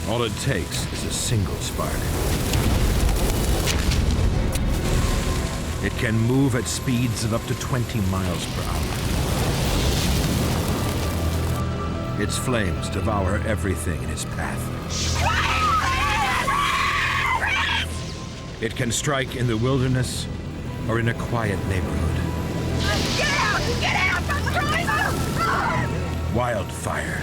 All it takes is a single spark. It can move at speeds of up to 20 miles per hour. Its flames devour everything in its path. It can strike in the wilderness or in a quiet neighborhood. Get out! Get out! Wildfire.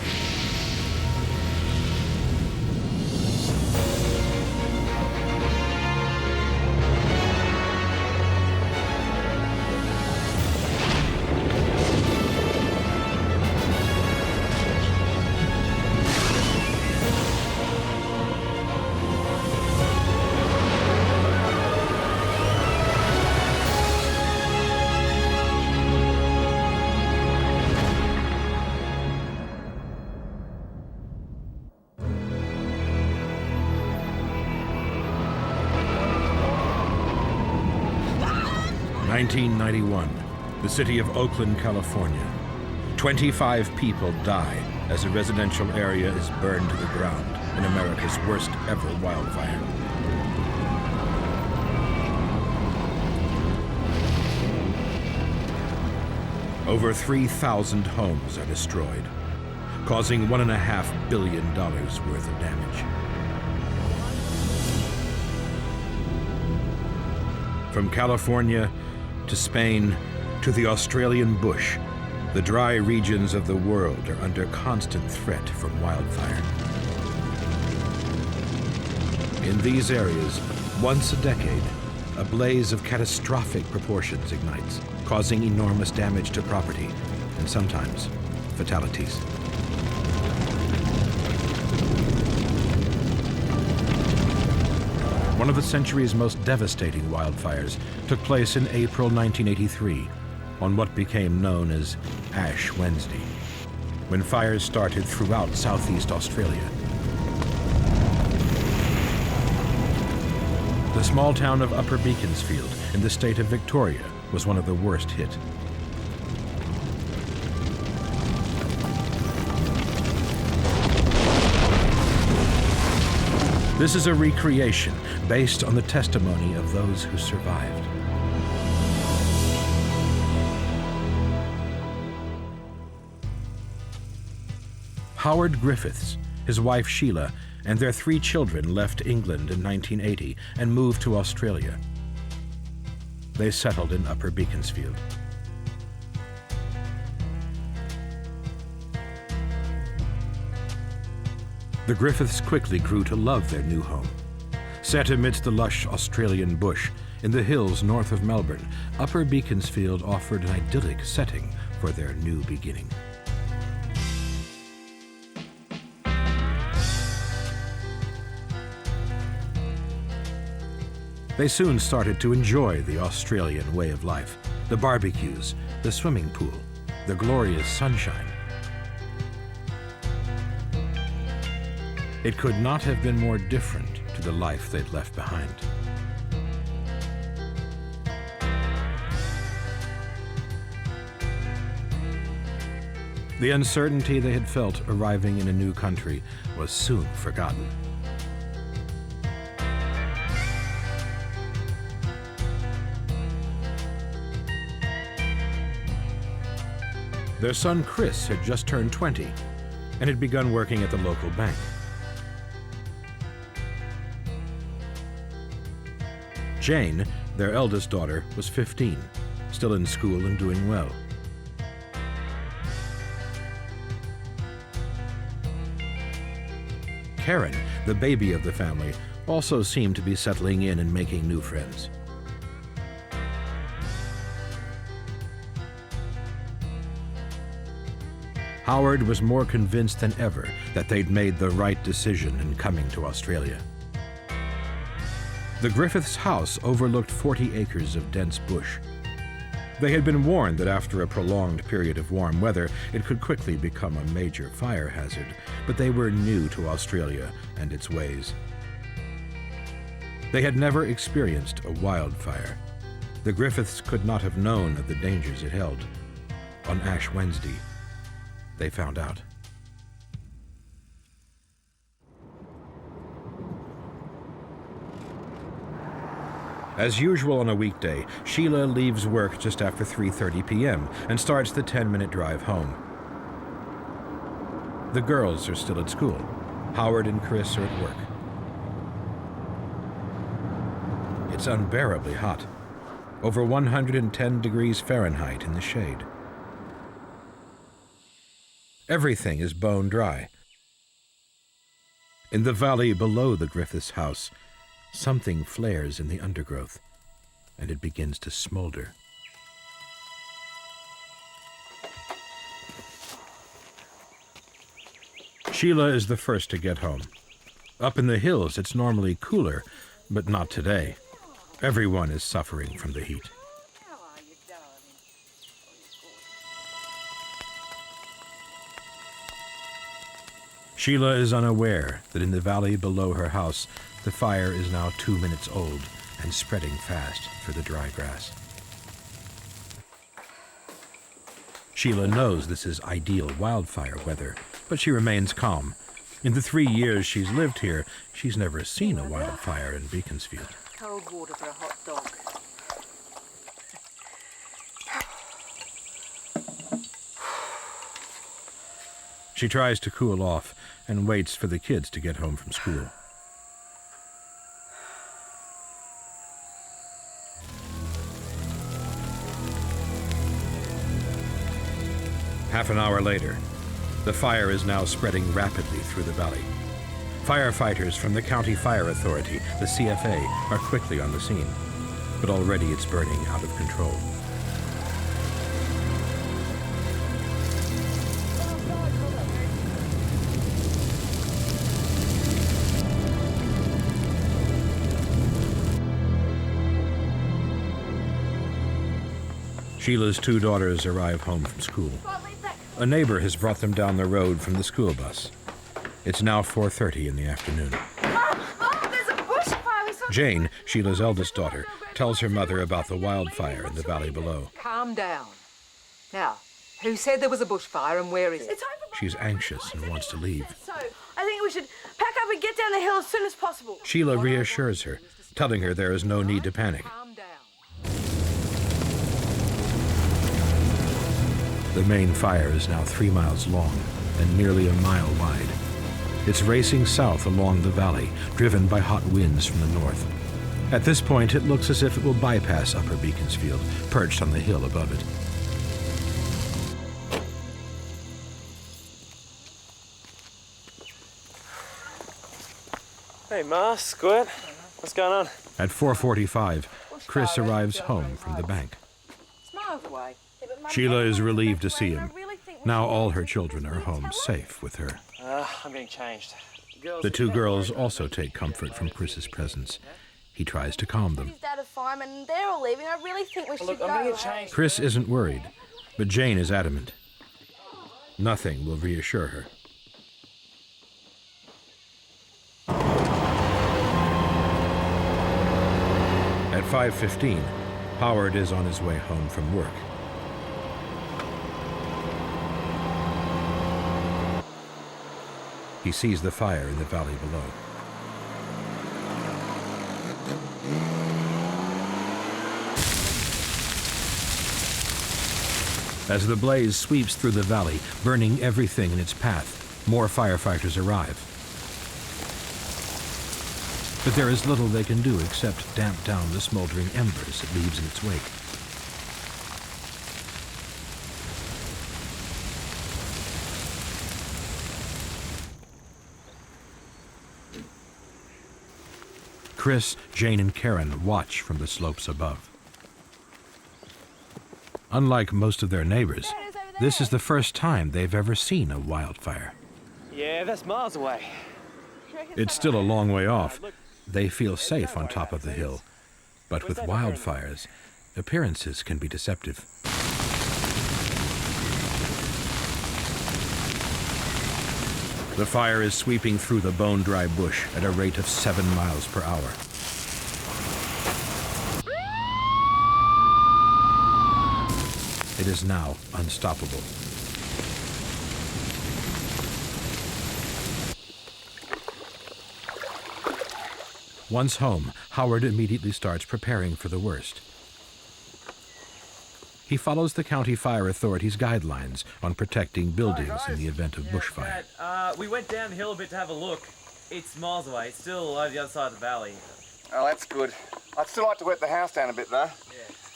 In 1991, the city of Oakland, California. 25 people die as a residential area is burned to the ground in America's worst ever wildfire. Over 3,000 homes are destroyed, causing $1.5 billion worth of damage. From California to Spain to the Australian bush, the dry regions of the world are under constant threat from wildfire. In these areas, once a decade, a blaze of catastrophic proportions ignites, causing enormous damage to property and sometimes fatalities. One of the century's most devastating wildfires took place in April 1983 on what became known as Ash Wednesday, when fires started throughout southeast Australia. The small town of Upper Beaconsfield in the state of Victoria was one of the worst hit. This is a recreation based on the testimony of those who survived. Howard Griffiths, his wife Sheila, and their 3 children left England in 1980 and moved to Australia. They settled in Upper Beaconsfield. The Griffiths quickly grew to love their new home. Set amidst the lush Australian bush in the hills north of Melbourne, Upper Beaconsfield offered an idyllic setting for their new beginning. They soon started to enjoy the Australian way of life, the barbecues, the swimming pool, the glorious sunshine. It could not have been more different to the life they'd left behind. The uncertainty they had felt arriving in a new country was soon forgotten. Their son Chris had just turned 20 and had begun working at the local bank. Jane, their eldest daughter, was 15, still in school and doing well. Karen, the baby of the family, also seemed to be settling in and making new friends. Howard was more convinced than ever that they'd made the right decision in coming to Australia. The Griffiths' house overlooked 40 acres of dense bush. They had been warned that after a prolonged period of warm weather, it could quickly become a major fire hazard, but they were new to Australia and its ways. They had never experienced a wildfire. The Griffiths could not have known of the dangers it held. On Ash Wednesday, they found out. As usual on a weekday, Sheila leaves work just after 3:30 p.m. and starts the 10-minute drive home. The girls are still at school. Howard and Chris are at work. It's unbearably hot. Over 110 degrees Fahrenheit in the shade. Everything is bone dry. In the valley below the Griffiths house, something flares in the undergrowth, and it begins to smolder. Sheila is the first to get home. Up in the hills, it's normally cooler, but not today. Everyone is suffering from the heat. How are you, darling? Sheila is unaware that in the valley below her house, the fire is now 2 minutes old and spreading fast through the dry grass. Sheila knows this is ideal wildfire weather, but she remains calm. In the 3 years she's lived here, she's never seen a wildfire in Beaconsfield. Cold water for a hot dog. She tries to cool off and waits for the kids to get home from school. Half an hour later, the fire is now spreading rapidly through the valley. Firefighters from the County Fire Authority, the CFA, are quickly on the scene, but already it's burning out of control. Sheila's 2 daughters arrive home from school. A neighbor has brought them down the road from the school bus. It's now 4:30 in the afternoon. Mom, there's a bushfire! Jane, Sheila's eldest daughter, tells her mother about the wildfire in the valley below. Calm down. Now, who said there was a bushfire and where is it? She's anxious and wants to leave. So, I think we should pack up and get down the hill as soon as possible. Sheila reassures her, telling her there is no need to panic. Calm down. The main fire is now 3 miles long and nearly a mile wide. It's racing south along the valley, driven by hot winds from the north. At this point, it looks as if it will bypass Upper Beaconsfield, perched on the hill above it. Hey, Ma, Squirt. What's going on? At 4:45, Chris arrives home from the bank. It's miles away. Sheila is relieved to see him. Now all her children are home safe with her. I'm getting changed. The 2 girls also take comfort from Chris's presence. He tries to calm them. His dad is fine and they're all leaving. I really think we should Look, go. I'm gonna get changed. Chris isn't worried, but Jane is adamant. Nothing will reassure her. At 5:15, Howard is on his way home from work. He sees the fire in the valley below. As the blaze sweeps through the valley, burning everything in its path, more firefighters arrive. But there is little they can do except damp down the smoldering embers it leaves in its wake. Chris, Jane, and Karen watch from the slopes above. Unlike most of their neighbors, this is the first time they've ever seen a wildfire. Yeah, that's miles away. It's still a long way off. They feel safe on top of the hill. But with wildfires, appearances can be deceptive. The fire is sweeping through the bone-dry bush at a rate of 7 miles per hour. It is now unstoppable. Once home, Howard immediately starts preparing for the worst. He follows the county fire authority's guidelines on protecting buildings in the event of bushfire. Dad, we went down the hill a bit to have a look. It's miles away. It's still over the other side of the valley. Oh, that's good. I'd still like to wet the house down a bit, though.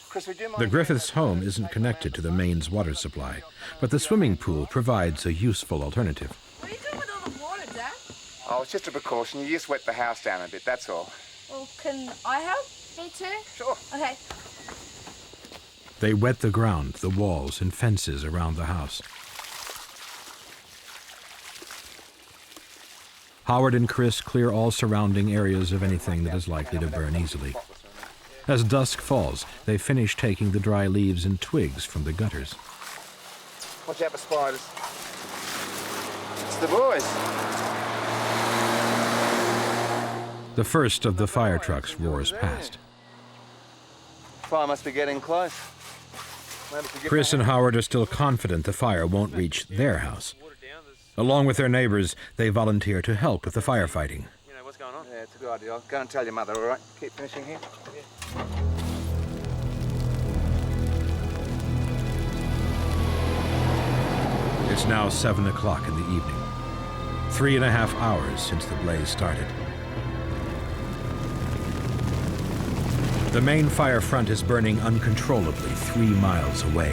Chris, would you mind... The Griffiths' home isn't connected to the mains water supply, but the swimming pool provides a useful alternative. What are you doing with all the water, Dad? Oh, it's just a precaution. You just wet the house down a bit, that's all. Well, can I help? Me too? Sure. Okay. They wet the ground, the walls, and fences around the house. Howard and Chris clear all surrounding areas of anything that is likely to burn easily. As dusk falls, they finish taking the dry leaves and twigs from the gutters. Watch out for spiders. It's the boys. The first of the fire trucks roars past. Fire must be getting close. Chris and Howard are still confident the fire won't reach their house. Along with their neighbors, they volunteer to help with the firefighting. You know, what's going on? Yeah, it's a good idea. I'll go and tell your mother, all right? Keep finishing here. It's now 7 o'clock in the evening. 3.5 hours since the blaze started. The main fire front is burning uncontrollably 3 miles away.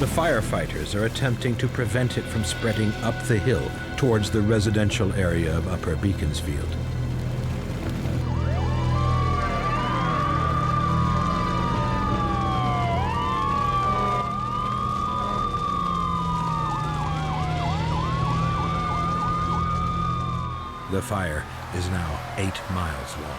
The firefighters are attempting to prevent it from spreading up the hill towards the residential area of Upper Beaconsfield. The fire is now 8 miles long.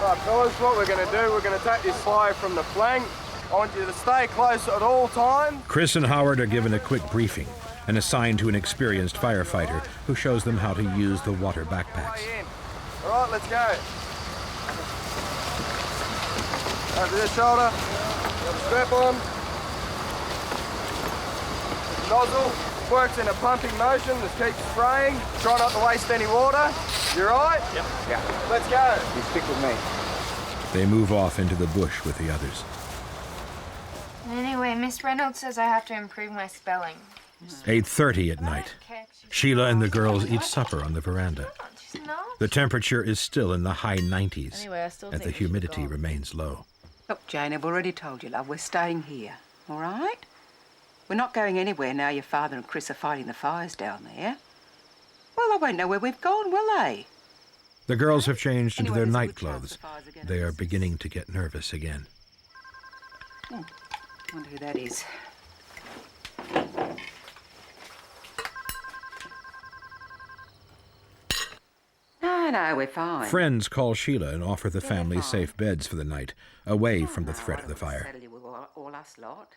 Right, fellas, what we're going to do, we're going to take this fire from the flank. I want you to stay close at all times. Chris and Howard are given a quick briefing and assigned to an experienced firefighter who shows them how to use the water backpacks. All right, let's go. Over this shoulder, strap on. Nozzle works in a pumping motion, just keep spraying. Try not to waste any water. You right? Yep. Yeah. Let's go. You stick with me. They move off into the bush with the others. Anyway, Miss Reynolds says I have to improve my spelling. 8:30 at night. Sheila and the girls eat supper on the veranda. No? The temperature is still in the high 90s, Anyway, I still and the think we should humidity go. remains low. Look, Jane, I've already told you, love, we're staying here, all right? We're not going anywhere now your father and Chris are fighting the fires down there. Well, I won't know where we've gone, will they? The girls have changed into Anyway, their there's a night good chance clothes. the fires are gonna They are persist. beginning to get nervous again. Wonder who that is. No, we're fine. Friends call Sheila and offer the family fine. safe beds for the night, away from the threat of the fire. Settle you with all us lot.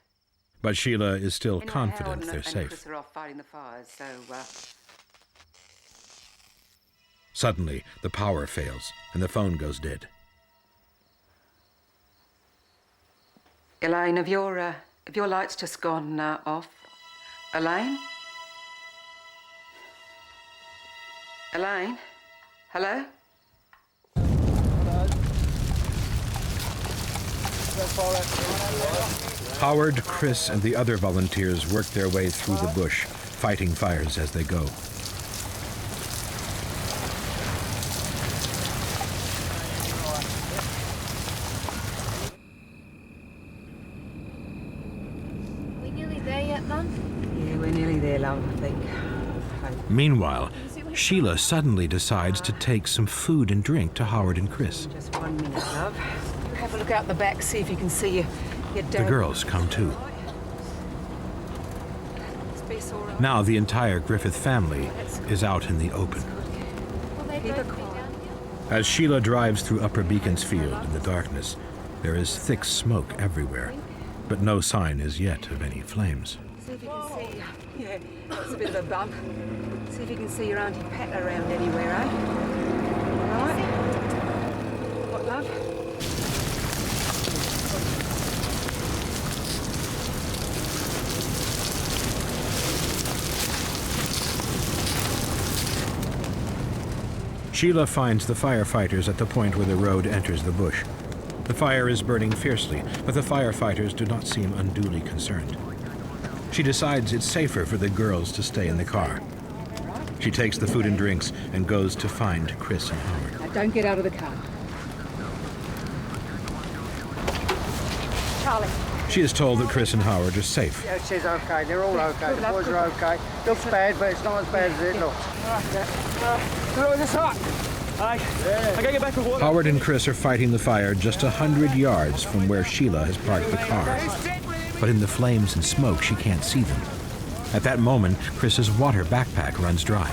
But Sheila is still Anyway, confident Howard they're and safe. Chris are off fighting the fires, so Suddenly, the power fails and the phone goes dead. Elaine, have your lights just gone off? Elaine? Elaine? Hello? Howard, Chris, and the other volunteers work their way through the bush, fighting fires as they go. We nearly there yet, Mum? Yeah, we're nearly there, love, I think. Meanwhile, Sheila suddenly decides to take some food and drink to Howard and Chris. Just 1 minute, love. Have a look out the back, see if you can see your The dad. girls come too. Space all right. Now the entire Griffith family is out in the open. Will they Keep both it be quiet. down here? As Sheila drives through Upper Beaconsfield in the darkness, there is thick smoke everywhere, but no sign as yet of any flames. See if you can see. Yeah, it's a bit of a bump. See if you can see your Auntie Pat around anywhere, eh? All right? What, love? Sheila finds the firefighters at the point where the road enters the bush. The fire is burning fiercely, but the firefighters do not seem unduly concerned. She decides it's safer for the girls to stay in the car. She takes the food and drinks and goes to find Chris and Howard. Now don't get out of the car. Charlie. She is told that Chris and Howard are safe. Yeah, she's okay. They're all okay. The boys are okay. Looks bad, but it's not as bad as it looks. It's hot. I gotta get back with water. Howard and Chris are fighting the fire just 100 yards from where Sheila has parked the car. But in the flames and smoke, she can't see them. At that moment, Chris's water backpack runs dry.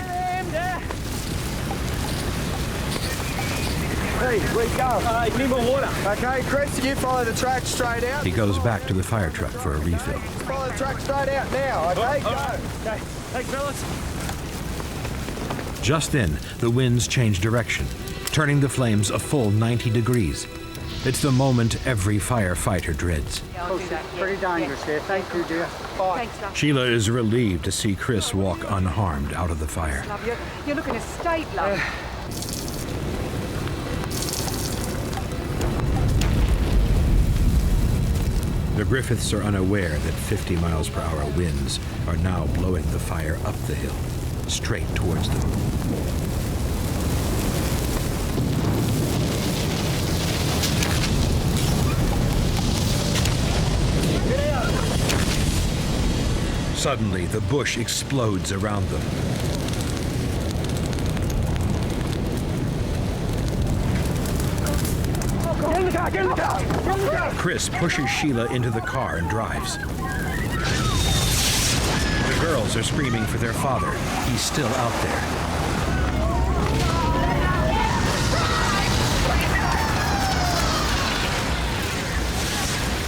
Hey, where'd you go? Need more water. Okay, Chris, you follow the track straight out. He goes back to the fire truck for a refill. Follow the track straight out now, okay? Go. Okay, thanks, fellas. Just then, the winds change direction, turning the flames a full 90 degrees. It's the moment every firefighter dreads. Pretty dangerous here. Thank you, dear. Bye. Thanks, love. Sheila is relieved to see Chris walk unharmed out of the fire. Love, you're looking a state, love. The Griffiths are unaware that 50 miles per hour winds are now blowing the fire up the hill, straight towards them. Suddenly, the bush explodes around them. Get in the car, get in the car, get in the car. Chris pushes Sheila into the car and drives. The girls are screaming for their father. He's still out there.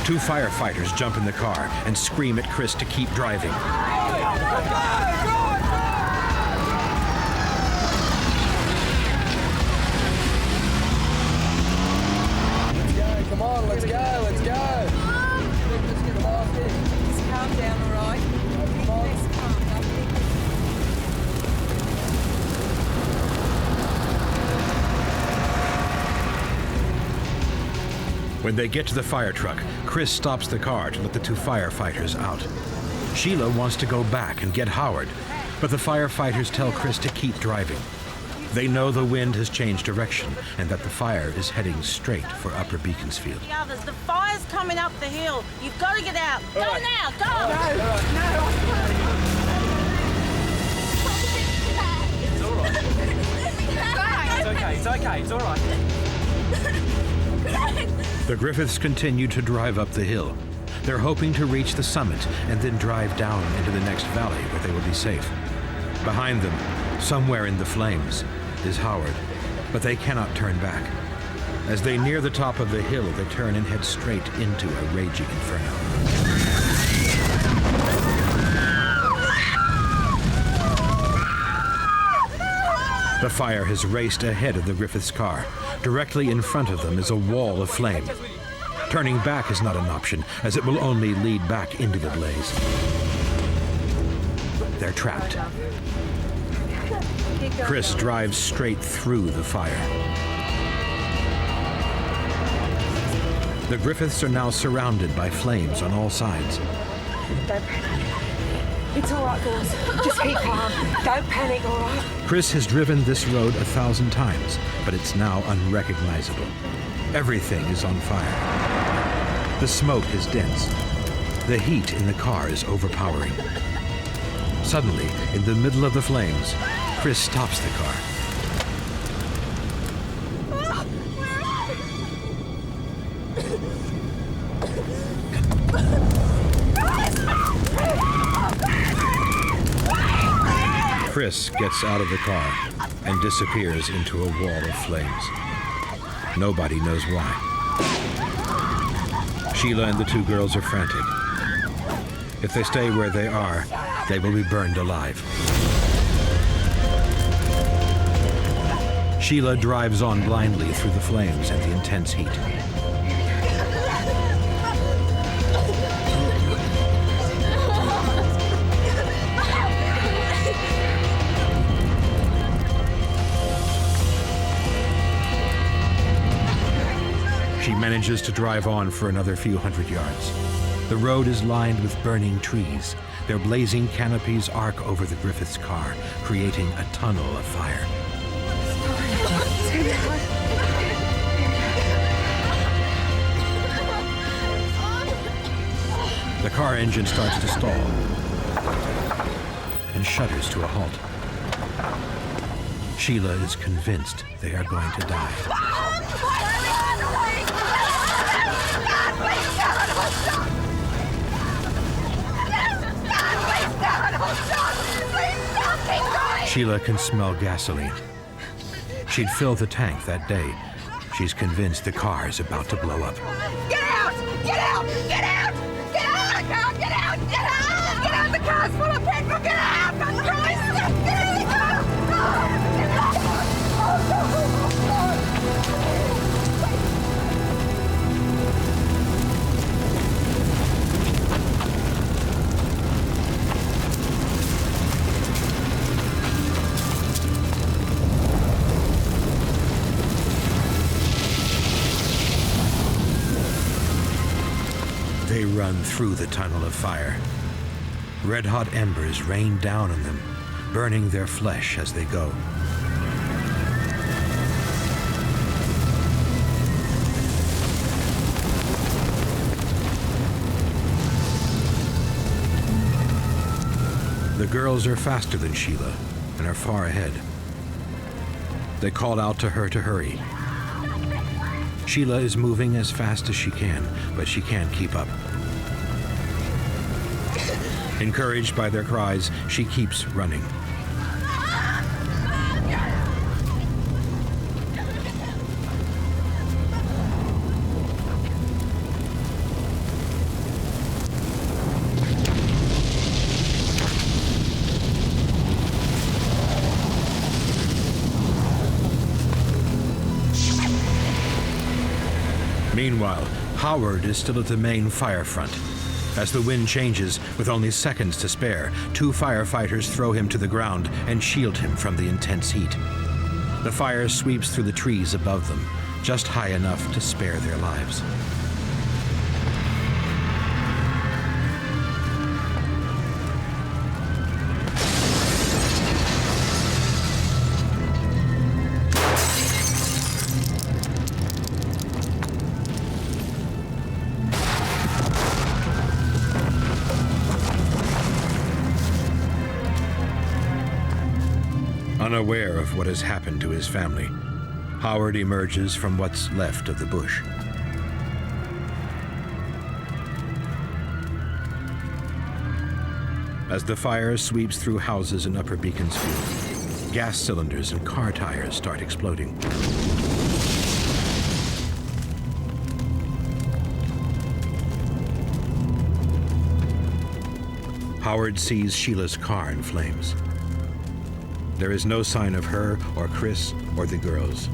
Two firefighters jump in the car and scream at Chris to keep driving. Come on, let's go, let's go. Just calm down, all right? Please calm down. When they get to the fire truck, Chris stops the car to let the two firefighters out. Sheila wants to go back and get Howard, but the firefighters tell Chris to keep driving. They know the wind has changed direction and that the fire is heading straight for Upper Beaconsfield. The others, the fire's coming up the hill. You've got to get out. Go now, go! It's all right. It's okay, it's okay, it's all right. The Griffiths continue to drive up the hill. They're hoping to reach the summit and then drive down into the next valley where they will be safe. Behind them, somewhere in the flames, is Howard, but they cannot turn back. As they near the top of the hill, they turn and head straight into a raging inferno. The fire has raced ahead of the Griffiths' car. Directly in front of them is a wall of flame. Turning back is not an option, as it will only lead back into the blaze. They're trapped. Chris drives straight through the fire. The Griffiths are now surrounded by flames on all sides. Don't panic. It's all right, girls. Just keep calm. Don't panic, all right? Chris has driven this road 1,000 times, but it's now unrecognizable. Everything is on fire. The smoke is dense. The heat in the car is overpowering. Suddenly, in the middle of the flames, Chris stops the car. Chris gets out of the car and disappears into a wall of flames. Nobody knows why. Sheila and the two girls are frantic. If they stay where they are, they will be burned alive. Sheila drives on blindly through the flames and the intense heat. She manages to drive on for another few hundred yards. The road is lined with burning trees. Their blazing canopies arc over the Griffiths car, creating a tunnel of fire. The car engine starts to stall and shudders to a halt. Sheila is convinced they are going to die. Sheila can smell gasoline. She'd filled the tank that day. She's convinced the car is about to blow up. Get out! Get out! Get out! Get out of the car! Get out! Get out! Get out! The car's full of petrol! Get out! For Christ's sake! Get out of the car! Get out! Oh, no! They run through the tunnel of fire. Red-hot embers rain down on them, burning their flesh as they go. The girls are faster than Sheila and are far ahead. They call out to her to hurry. Sheila is moving as fast as she can, but she can't keep up. Encouraged by their cries, she keeps running. Meanwhile, Howard is still at the main fire front. As the wind changes, with only seconds to spare, 2 firefighters throw him to the ground and shield him from the intense heat. The fire sweeps through the trees above them, just high enough to spare their lives. Unaware of what has happened to his family, Howard emerges from what's left of the bush. As the fire sweeps through houses in Upper Beaconsfield, gas cylinders and car tires start exploding. Howard sees Sheila's car in flames. There is no sign of her or Chris or the girls.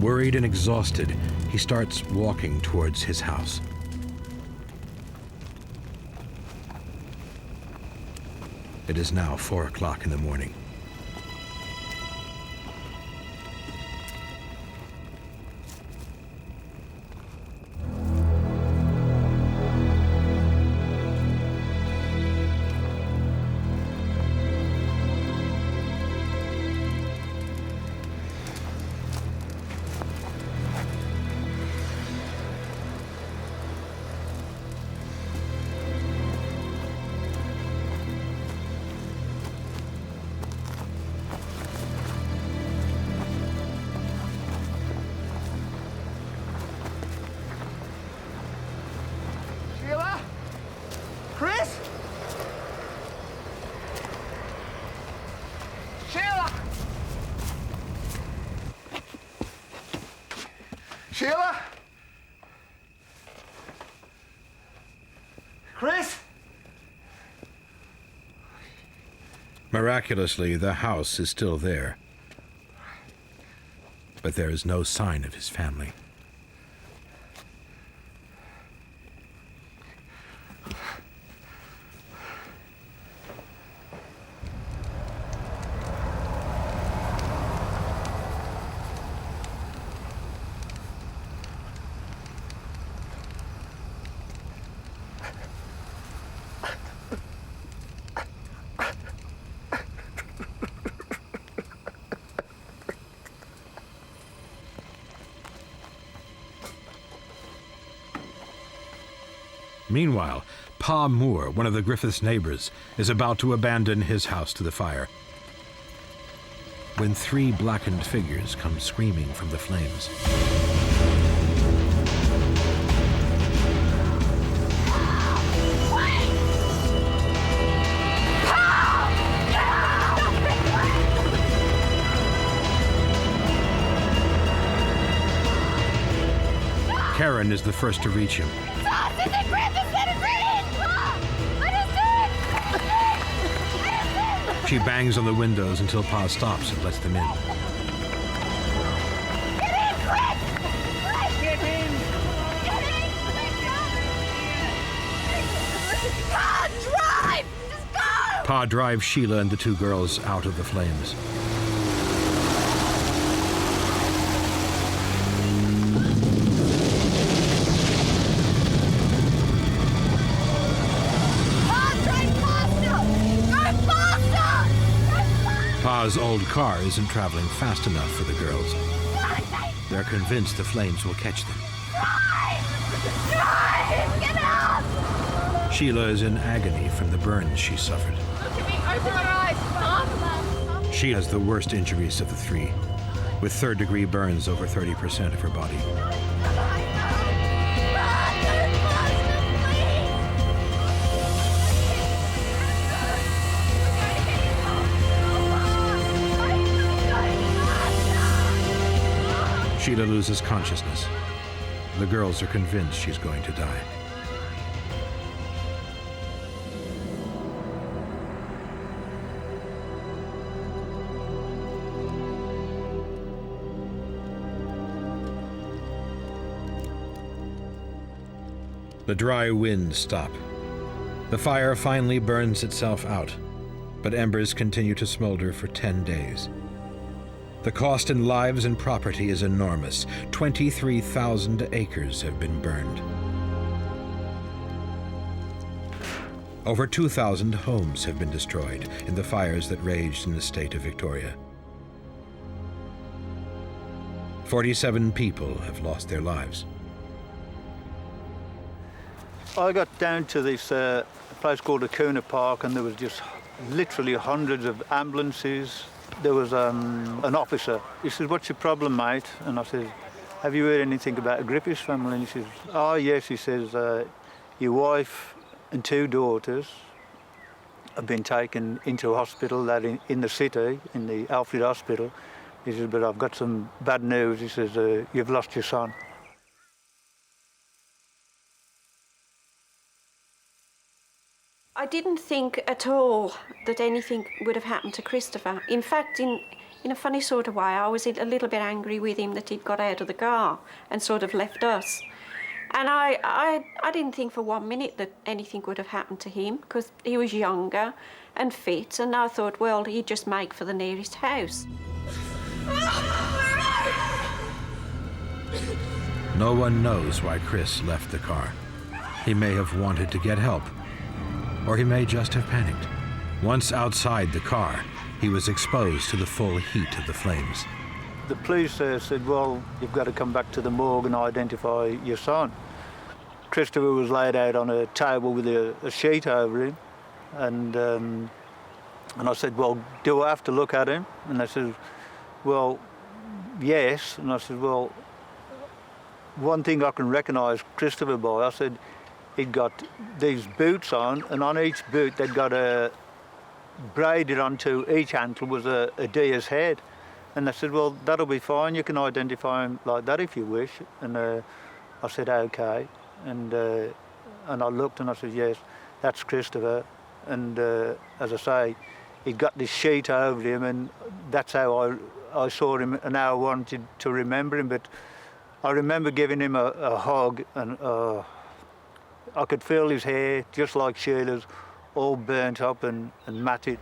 Worried and exhausted, he starts walking towards his house. It is now 4 o'clock in the morning. Sheila? Chris? Sheila? Sheila? Chris? Miraculously, the house is still there. But there is no sign of his family. Meanwhile, Pa Moore, one of the Griffiths' neighbors, is about to abandon his house to the fire when 3 blackened figures come screaming from the flames. Karen is the first to reach him. She bangs on the windows until Pa stops and lets them in. Get in, quick! Get in! Get in! Pa, drive! Just go! Pa drives Sheila and the 2 girls out of the flames. Pa's old car isn't traveling fast enough for the girls. They're convinced the flames will catch them. Drive! Get out! Sheila is in agony from the burns she suffered. Open your eyes, Mom! She has the worst injuries of the 3, with 3rd-degree burns over 30% of her body. Sheila loses consciousness. The girls are convinced she's going to die. The dry winds stop. The fire finally burns itself out, but embers continue to smolder for 10 days. The cost in lives and property is enormous. 23,000 acres have been burned. Over 2,000 homes have been destroyed in the fires that raged in the state of Victoria. 47 people have lost their lives. I got down to this place called Acuna Park, and there was just literally hundreds of ambulances. There was an officer. He said, "What's your problem, mate?" And I said, "Have you heard anything about a Griffiths family?" And he says, "Oh, yes." He says, "Your wife and 2 daughters have been taken into a hospital that in the city, in the Alfred Hospital." He says, "But I've got some bad news." He says, "You've lost your son." I didn't think at all that anything would have happened to Christopher. In fact, in a funny sort of way, I was a little bit angry with him that he'd got out of the car and sort of left us. And I didn't think for 1 minute that anything would have happened to him, because he was younger and fit, and I thought, well, he'd just make for the nearest house. No one knows why Chris left the car. He may have wanted to get help, or he may just have panicked. Once outside the car, he was exposed to the full heat of the flames. The police said, "Well, you've got to come back to the morgue and identify your son." Christopher was laid out on a table with a sheet over him, and I said, "Well, do I have to look at him?" And they said, "Well, yes." And I said, "Well, one thing I can recognise Christopher by," I said, "he'd got these boots on, and on each boot they'd got braided onto each ankle was a deer's head." And they said, "Well, that'll be fine. You can identify him like that if you wish." And I said, "Okay." And I looked and I said, "Yes, that's Christopher." And as I say, he'd got this sheet over him, and that's how I saw him and how I wanted to remember him. But I remember giving him a hug, and I could feel his hair, just like Sheila's, all burnt up and matted.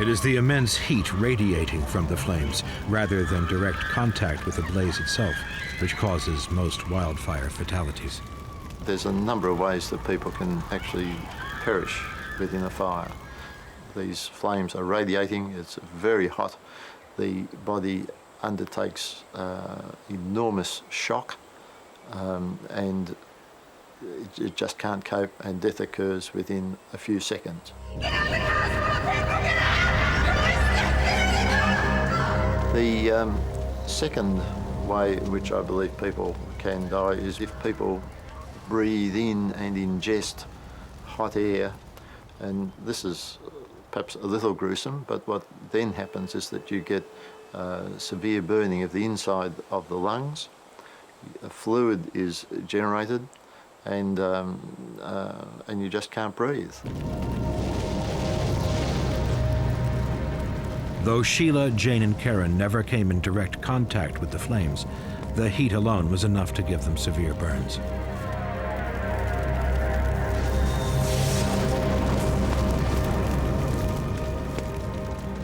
It is the immense heat radiating from the flames, rather than direct contact with the blaze itself, which causes most wildfire fatalities. There's a number of ways that people can actually perish within a fire. These flames are radiating, it's very hot. The body undertakes enormous shock, and it just can't cope, and death occurs within a few seconds. The second way in which I believe people can die is if people breathe in and ingest hot air, and this is perhaps a little gruesome, but what then happens is that you get severe burning of the inside of the lungs. A fluid is generated, and you just can't breathe. Though Sheila, Jane, and Karen never came in direct contact with the flames, the heat alone was enough to give them severe burns.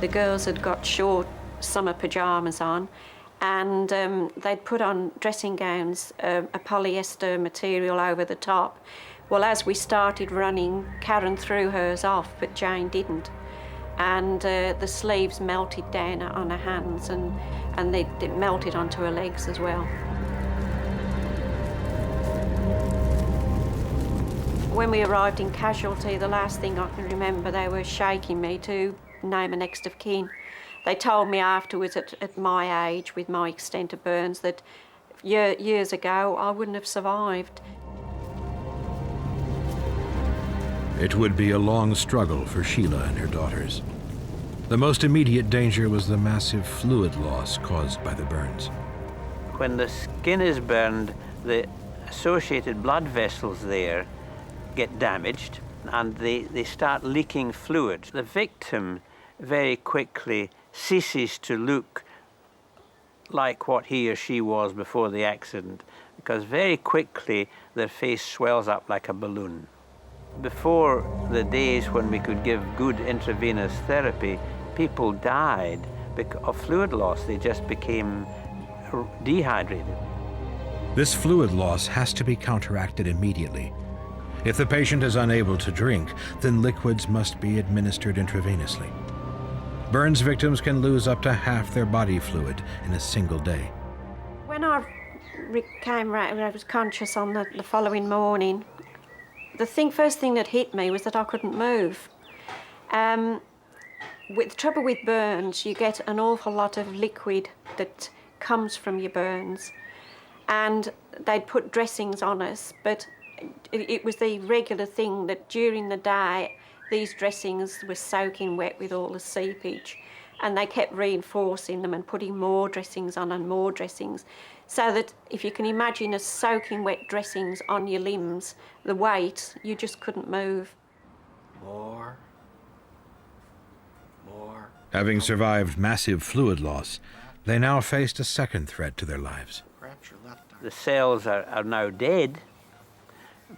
The girls had got short summer pyjamas on, and they'd put on dressing gowns, a polyester material over the top. Well, as we started running, Karen threw hers off, but Jane didn't. And the sleeves melted down on her hands, and it melted onto her legs as well. When we arrived in casualty, the last thing I can remember, they were shaking me to name a next of kin. They told me afterwards, at my age, with my extent of burns, that years ago I wouldn't have survived. It would be a long struggle for Sheila and her daughters. The most immediate danger was the massive fluid loss caused by the burns. When the skin is burned, the associated blood vessels there get damaged and they start leaking fluid. The victim very quickly ceases to look like what he or she was before the accident, because very quickly their face swells up like a balloon. Before the days when we could give good intravenous therapy, people died of fluid loss. They just became dehydrated. This fluid loss has to be counteracted immediately. If the patient is unable to drink, then liquids must be administered intravenously. Burns victims can lose up to half their body fluid in a single day. When I came round, I was conscious on the following morning. The first thing that hit me was that I couldn't move. With the trouble with burns, you get an awful lot of liquid that comes from your burns, and they'd put dressings on us, but it was the regular thing that during the day these dressings were soaking wet with all the seepage, and they kept reinforcing them and putting more dressings on and more dressings, so that if you can imagine a soaking wet dressings on your limbs, the weight, you just couldn't move. More. Having survived massive fluid loss, they now faced a second threat to their lives. The cells are now dead,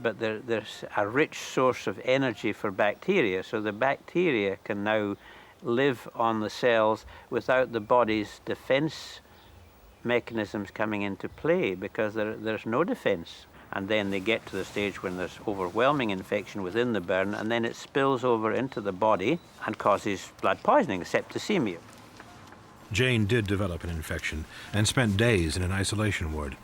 but there's a rich source of energy for bacteria, so the bacteria can now live on the cells without the body's defense mechanisms coming into play, because there's no defense. And then they get to the stage when there's overwhelming infection within the burn, and then it spills over into the body and causes blood poisoning, septicemia. Jane did develop an infection and spent days in an isolation ward.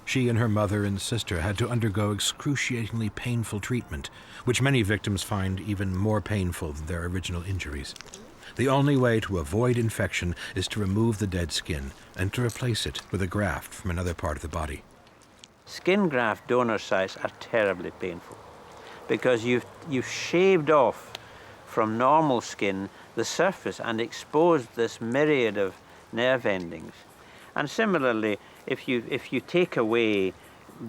She and her mother and sister had to undergo excruciatingly painful treatment, which many victims find even more painful than their original injuries. The only way to avoid infection is to remove the dead skin and to replace it with a graft from another part of the body. Skin graft donor sites are terribly painful because you've shaved off from normal skin the surface and exposed this myriad of nerve endings. And similarly, if you take away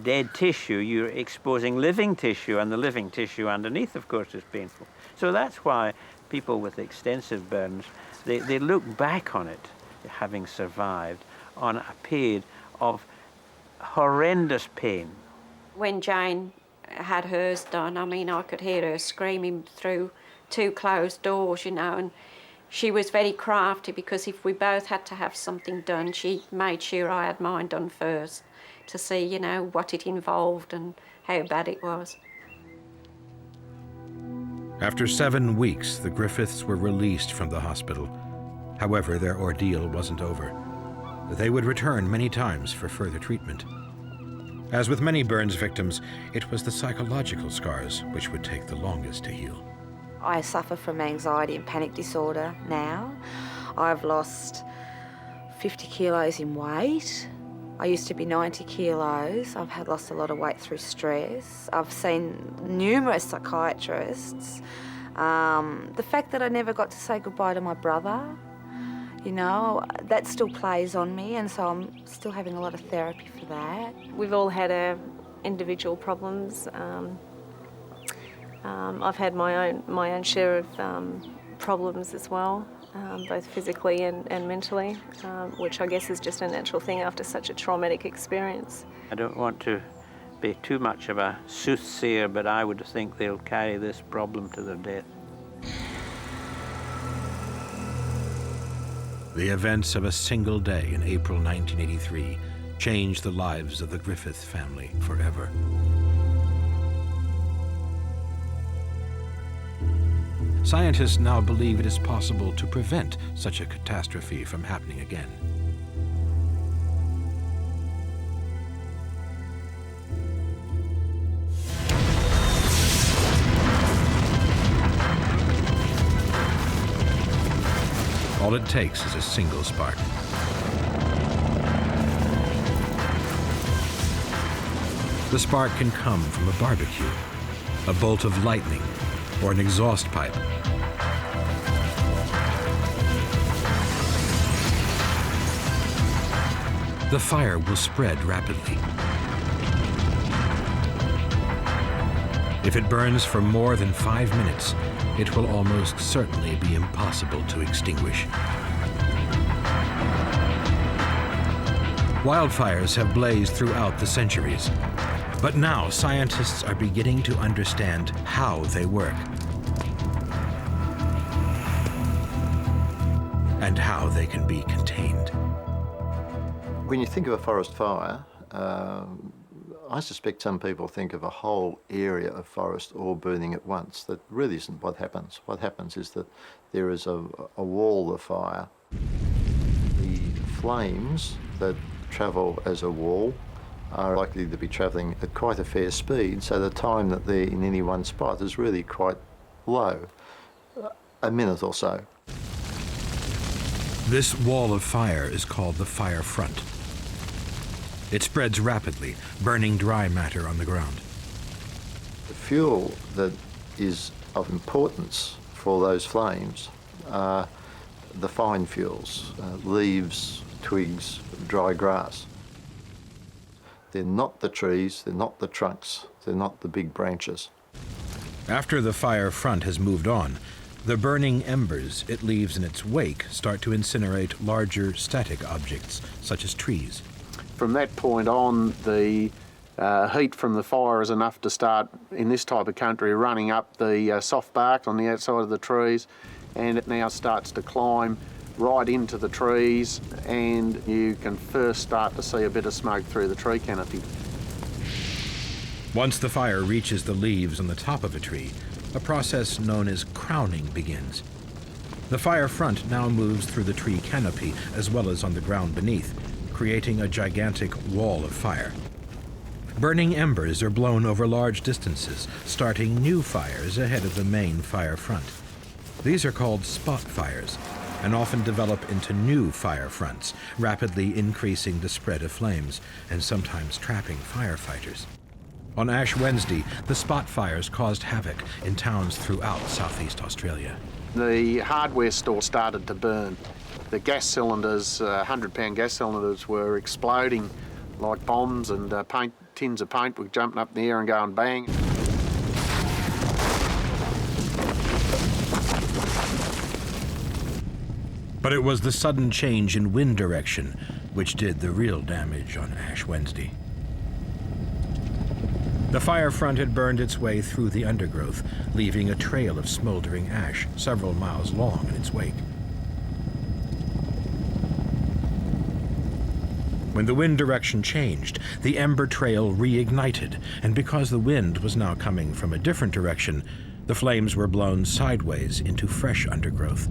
dead tissue, you're exposing living tissue, and the living tissue underneath, of course, is painful. So that's why people with extensive burns, they look back on it, having survived, on a period of horrendous pain. When Jane had hers done, I mean, I could hear her screaming through 2 closed doors, you know, and she was very crafty, because if we both had to have something done, she made sure I had mine done first to see, you know, what it involved and how bad it was. After 7 weeks, the Griffiths were released from the hospital. However, their ordeal wasn't over. They would return many times for further treatment. As with many burns victims, it was the psychological scars which would take the longest to heal. I suffer from anxiety and panic disorder now. I've lost 50 kilos in weight. I used to be 90 kilos. I've lost a lot of weight through stress. I've seen numerous psychiatrists. The fact that I never got to say goodbye to my brother, you know, that still plays on me, and so I'm still having a lot of therapy for that. We've all had our individual problems. I've had my own share of problems as well, both physically and mentally, which I guess is just a natural thing after such a traumatic experience. I don't want to be too much of a soothsayer, but I would think they'll carry this problem to their death. The events of a single day in April 1983 changed the lives of the Griffiths family forever. Scientists now believe it is possible to prevent such a catastrophe from happening again. All it takes is a single spark. The spark can come from a barbecue, a bolt of lightning, or an exhaust pipe. The fire will spread rapidly. If it burns for more than 5 minutes, it will almost certainly be impossible to extinguish. Wildfires have blazed throughout the centuries, but now scientists are beginning to understand how they work and how they can be contained. When you think of a forest fire, I suspect some people think of a whole area of forest all burning at once. That really isn't what happens. What happens is that there is a wall of fire. The flames that travel as a wall are likely to be travelling at quite a fair speed, so the time that they're in any one spot is really quite low, a minute or so. This wall of fire is called the fire front. It spreads rapidly, burning dry matter on the ground. The fuel that is of importance for those flames are the fine fuels, leaves, twigs, dry grass. They're not the trees, they're not the trunks, they're not the big branches. After the fire front has moved on, the burning embers it leaves in its wake start to incinerate larger static objects, such as trees. From that point on, the heat from the fire is enough to start, in this type of country, running up the soft bark on the outside of the trees, and it now starts to climb right into the trees, and you can first start to see a bit of smoke through the tree canopy. Once the fire reaches the leaves on the top of a tree, a process known as crowning begins. The fire front now moves through the tree canopy as well as on the ground beneath, creating a gigantic wall of fire. Burning embers are blown over large distances, starting new fires ahead of the main fire front. These are called spot fires and often develop into new fire fronts, rapidly increasing the spread of flames and sometimes trapping firefighters. On Ash Wednesday, the spot fires caused havoc in towns throughout southeast Australia. The hardware store started to burn. The gas cylinders, 100-pound gas cylinders, were exploding like bombs, and tins of paint were jumping up in the air and going bang. But it was the sudden change in wind direction which did the real damage on Ash Wednesday. The fire front had burned its way through the undergrowth, leaving a trail of smoldering ash several miles long in its wake. When the wind direction changed, the ember trail reignited, and because the wind was now coming from a different direction, the flames were blown sideways into fresh undergrowth,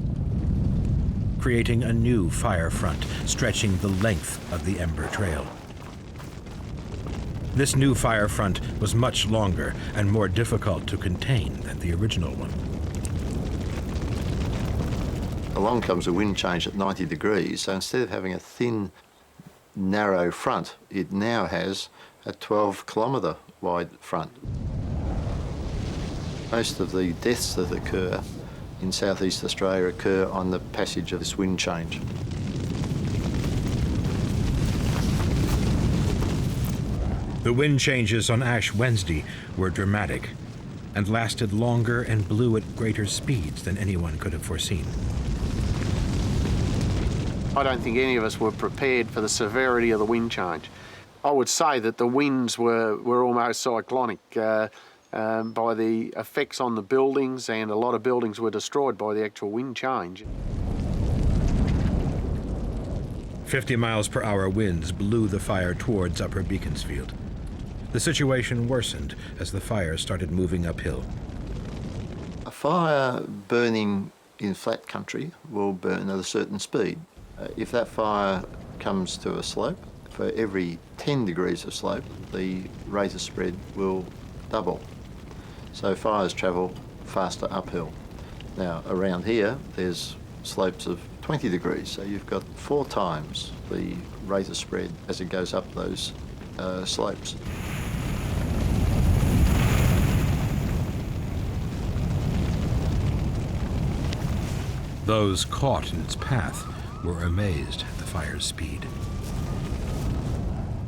creating a new fire front stretching the length of the ember trail. This new fire front was much longer and more difficult to contain than the original one. Along comes a wind change at 90 degrees, so instead of having a thin, narrow front, it now has a 12-kilometre wide front. Most of the deaths that occur in southeast Australia occur on the passage of this wind change. The wind changes on Ash Wednesday were dramatic and lasted longer and blew at greater speeds than anyone could have foreseen. I don't think any of us were prepared for the severity of the wind change. I would say that the winds were almost cyclonic by the effects on the buildings, and a lot of buildings were destroyed by the actual wind change. 50 miles per hour winds blew the fire towards Upper Beaconsfield. The situation worsened as the fire started moving uphill. A fire burning in flat country will burn at a certain speed. If that fire comes to a slope, for every 10 degrees of slope, the rate of spread will double. So fires travel faster uphill. Now, around here, there's slopes of 20 degrees, so you've got 4 times the rate of spread as it goes up those slopes. Those caught in its path were amazed at the fire's speed.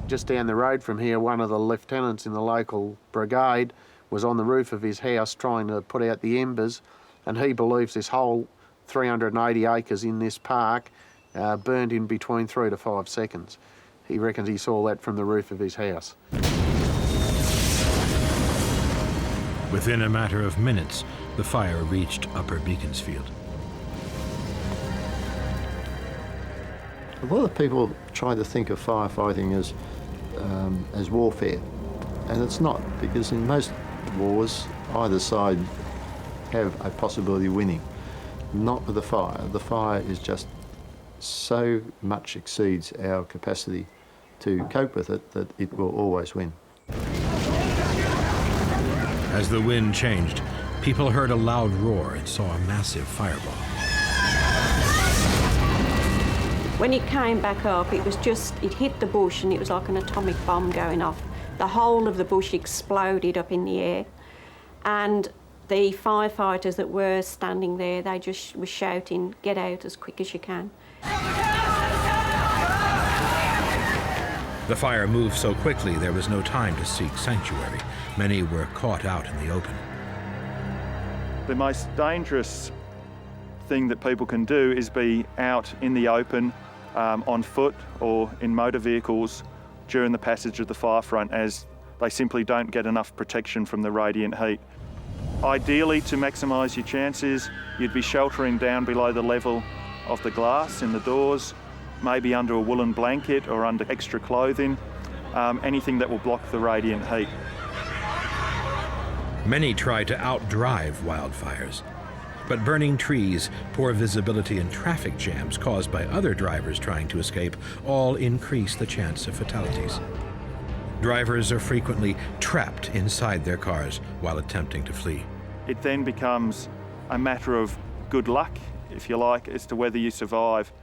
Just down the road from here, one of the lieutenants in the local brigade was on the roof of his house trying to put out the embers, and he believes this whole 380 acres in this park burned in between 3 to 5 seconds. He reckons he saw that from the roof of his house. Within a matter of minutes, the fire reached Upper Beaconsfield. A lot of people try to think of firefighting as warfare, and it's not, because in most wars, either side have a possibility of winning. Not with the fire. The fire is just so much exceeds our capacity to cope with it that it will always win. As the wind changed, people heard a loud roar and saw a massive fireball. When it came back up, it hit the bush and it was like an atomic bomb going off. The whole of the bush exploded up in the air, and the firefighters that were standing there, they just were shouting, "Get out as quick as you can." The fire moved so quickly there was no time to seek sanctuary. Many were caught out in the open. The most dangerous thing that people can do is be out in the open, on foot or in motor vehicles during the passage of the fire front, as they simply don't get enough protection from the radiant heat. Ideally, to maximise your chances, you'd be sheltering down below the level of the glass in the doors, maybe under a woolen blanket or under extra clothing, anything that will block the radiant heat. Many try to outdrive wildfires, but burning trees, poor visibility, and traffic jams caused by other drivers trying to escape all increase the chance of fatalities. Drivers are frequently trapped inside their cars while attempting to flee. It then becomes a matter of good luck, if you like, as to whether you survive.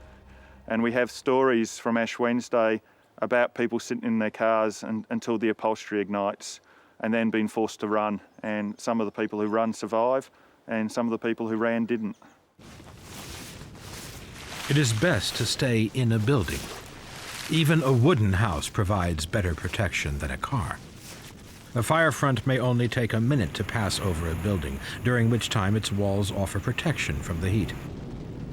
And we have stories from Ash Wednesday about people sitting in their cars until the upholstery ignites and then being forced to run. And some of the people who run survive, and some of the people who ran didn't. It is best to stay in a building. Even a wooden house provides better protection than a car. A fire front may only take a minute to pass over a building, during which time its walls offer protection from the heat.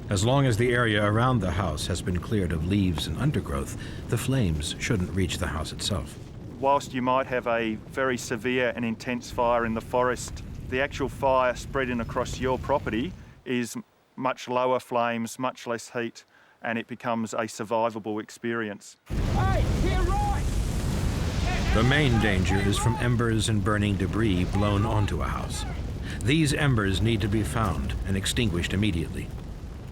As long as the area around the house has been cleared of leaves and undergrowth, the flames shouldn't reach the house itself. Whilst you might have a very severe and intense fire in the forest, the actual fire spreading across your property is much lower flames, much less heat, and it becomes a survivable experience. Hey, here right! The main danger is from embers and burning debris blown onto a house. These embers need to be found and extinguished immediately.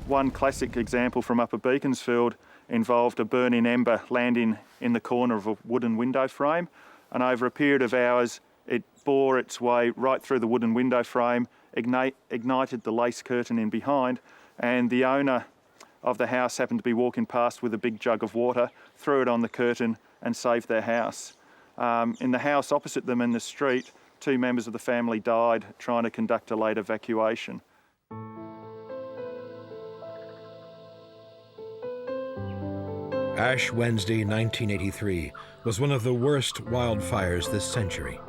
One classic example from Upper Beaconsfield involved a burning ember landing in the corner of a wooden window frame. and over a period of hours it bore its way right through the wooden window frame, ignited the lace curtain in behind, and the owner of the house happened to be walking past with a big jug of water, threw it on the curtain and saved their house. In the house opposite them in the street, 2 members of the family died trying to conduct a late evacuation. Ash Wednesday 1983 was one of the worst wildfires this century.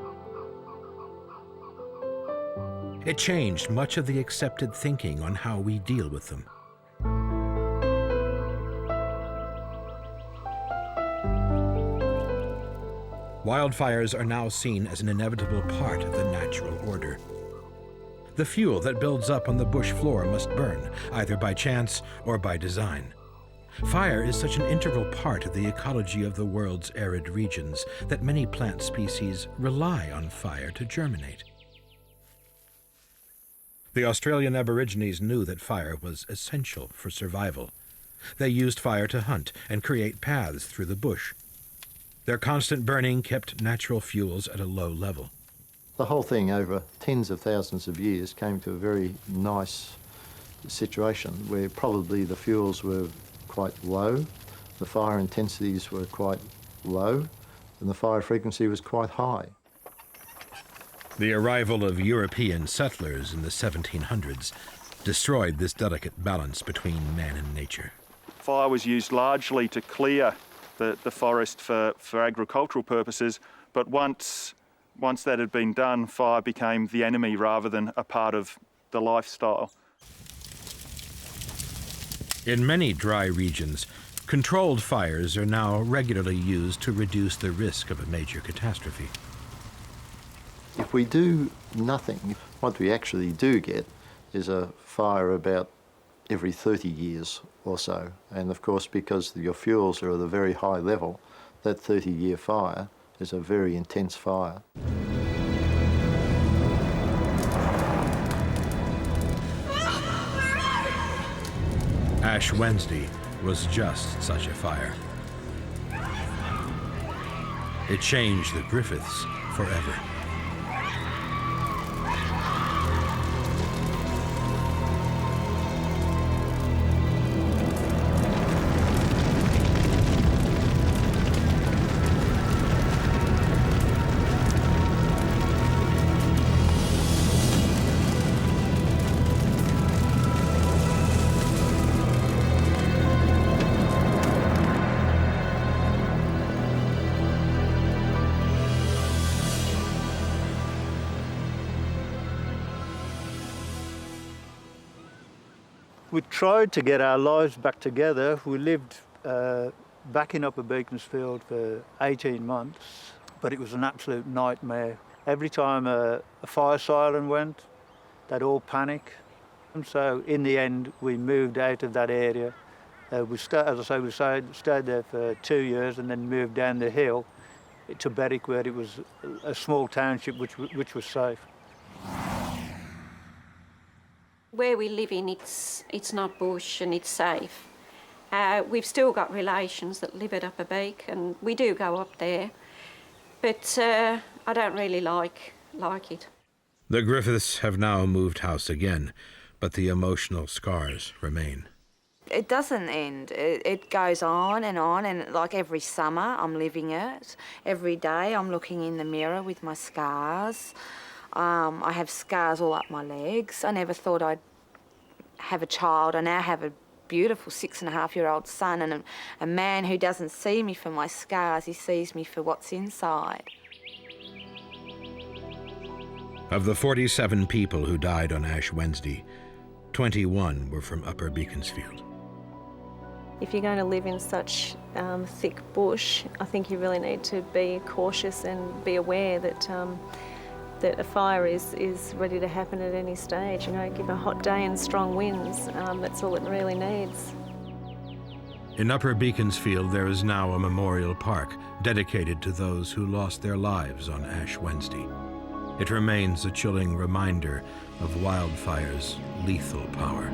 It changed much of the accepted thinking on how we deal with them. Wildfires are now seen as an inevitable part of the natural order. The fuel that builds up on the bush floor must burn, either by chance or by design. Fire is such an integral part of the ecology of the world's arid regions that many plant species rely on fire to germinate. The Australian Aborigines knew that fire was essential for survival. They used fire to hunt and create paths through the bush. Their constant burning kept natural fuels at a low level. The whole thing over tens of thousands of years came to a very nice situation where probably the fuels were quite low, the fire intensities were quite low, and the fire frequency was quite high. The arrival of European settlers in the 1700s destroyed this delicate balance between man and nature. Fire was used largely to clear the forest for agricultural purposes, but once that had been done, fire became the enemy rather than a part of the lifestyle. In many dry regions, controlled fires are now regularly used to reduce the risk of a major catastrophe. If we do nothing, what we actually do get is a fire about every 30 years or so. And of course, because your fuels are at a very high level, that 30-year fire is a very intense fire. Ash Wednesday was just such a fire. It changed the Griffiths forever. We tried to get our lives back together. We lived back in Upper Beaconsfield for 18 months, but it was an absolute nightmare. Every time a fire siren went, they'd all panic. And so in the end, we moved out of that area. We stayed there for 2 years and then moved down the hill to Berwick, where it was a small township which was safe. Where we live in, it's not bush and it's safe. We've still got relations that live at Upper Beak, and we do go up there, but I don't really like it. The Griffiths have now moved house again, but the emotional scars remain. It doesn't end. It goes on, and like every summer I'm living it. Every day I'm looking in the mirror with my scars. I have scars all up my legs. I never thought I'd have a child. I now have a beautiful 6.5-year-old son, and a man who doesn't see me for my scars, he sees me for what's inside. Of the 47 people who died on Ash Wednesday, 21 were from Upper Beaconsfield. If you're going to live in such thick bush, I think you really need to be cautious and be aware that that a fire is ready to happen at any stage. You know, give a hot day and strong winds, that's all it really needs. In Upper Beaconsfield, there is now a memorial park dedicated to those who lost their lives on Ash Wednesday. It remains a chilling reminder of wildfire's lethal power.